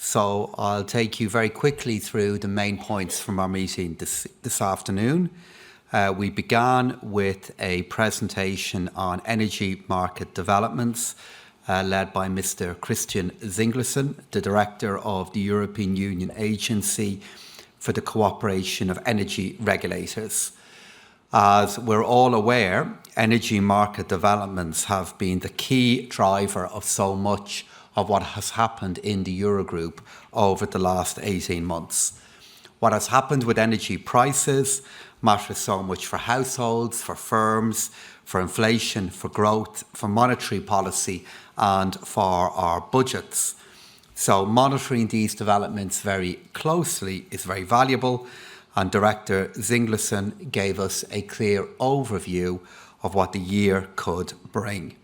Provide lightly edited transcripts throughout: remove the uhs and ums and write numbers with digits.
So I'll take you very quickly through the main points from our meeting this afternoon. We began with a presentation on energy market developments led by Mr. Christian Zinglersen, the Director of the European Union Agency for the Cooperation of Energy Regulators. As we're all aware, energy market developments have been the key driver of so much of what has happened in the Eurogroup over the last 18 months. What has happened with energy prices matters so much for households, for firms, for inflation, for growth, for monetary policy, and for our budgets. So monitoring these developments very closely is very valuable, and Director Zinglersen gave us a clear overview of what the year could bring.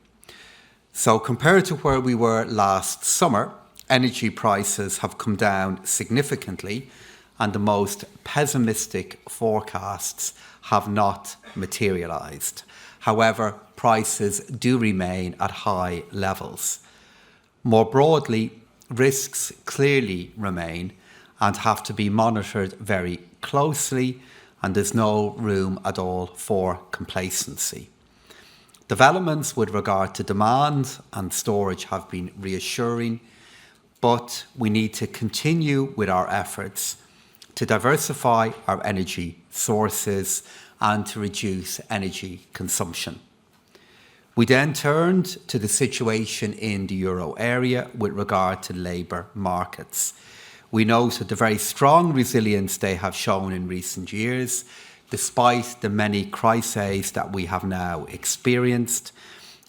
So compared to where we were last summer, energy prices have come down significantly, and the most pessimistic forecasts have not materialised. However, prices do remain at high levels. More broadly, risks clearly remain and have to be monitored very closely, and there's no room at all for complacency. Developments with regard to demand and storage have been reassuring, but we need to continue with our efforts to diversify our energy sources and to reduce energy consumption. We then turned to the situation in the euro area with regard to labour markets. We noted the very strong resilience they have shown in recent years, despite the many crises that we have now experienced.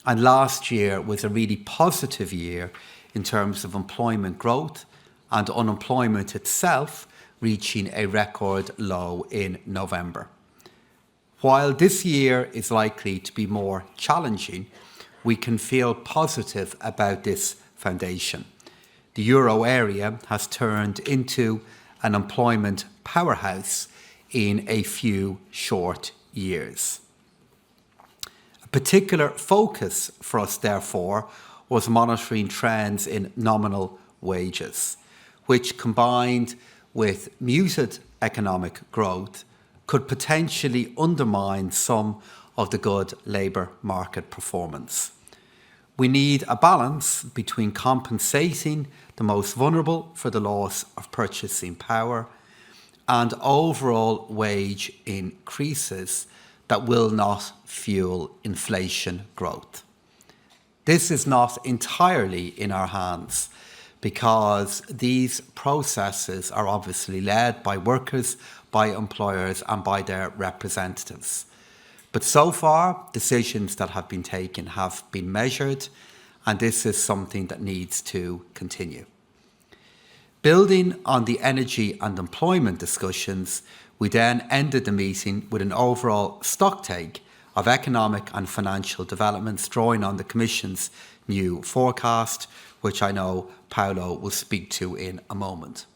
And last year was a really positive year in terms of employment growth, and unemployment itself reaching a record low in November. While this year is likely to be more challenging, we can feel positive about this foundation. The euro area has turned into an employment powerhouse in a few short years. A particular focus for us, therefore, was monitoring trends in nominal wages, which combined with muted economic growth could potentially undermine some of the good labour market performance. We need a balance between compensating the most vulnerable for the loss of purchasing power and overall wage increases that will not fuel inflation growth. This is not entirely in our hands because these processes are obviously led by workers, by employers, and by their representatives. But so far, decisions that have been taken have been measured, and this is something that needs to continue. Building on the energy and employment discussions, we then ended the meeting with an overall stocktake of economic and financial developments, drawing on the Commission's new forecast, which I know Paolo will speak to in a moment.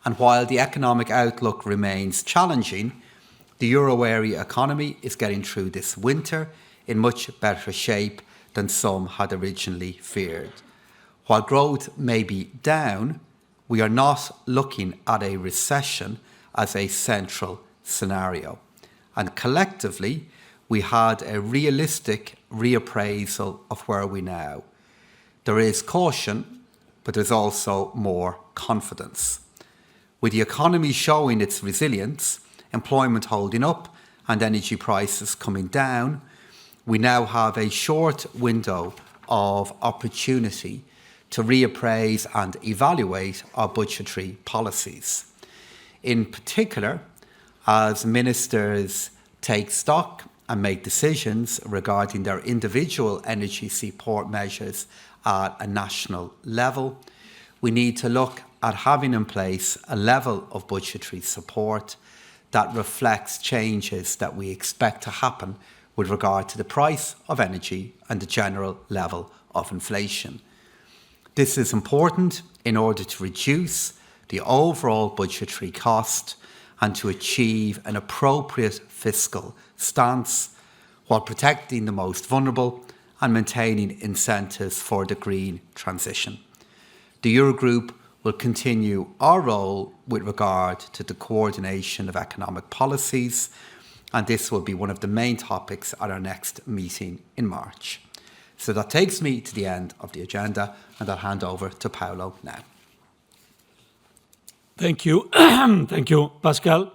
And while the economic outlook remains challenging, the euro area economy is getting through this winter in much better shape than some had originally feared. While growth may be down, we are not looking at a recession as a central scenario. And collectively, we had a realistic reappraisal of where we now. There is caution, but there's also more confidence. With the economy showing its resilience, employment holding up, and energy prices coming down, we now have a short window of opportunity to reappraise and evaluate our budgetary policies. In particular, as ministers take stock and make decisions regarding their individual energy support measures at a national level, we need to look at having in place a level of budgetary support that reflects changes that we expect to happen with regard to the price of energy and the general level of inflation. This is important in order to reduce the overall budgetary cost and to achieve an appropriate fiscal stance while protecting the most vulnerable and maintaining incentives for the green transition. The Eurogroup will continue our role with regard to the coordination of economic policies, and this will be one of the main topics at our next meeting in March. So that takes me to the end of the agenda, and I'll hand over to Paolo now. Thank you. Thank you, Pascal.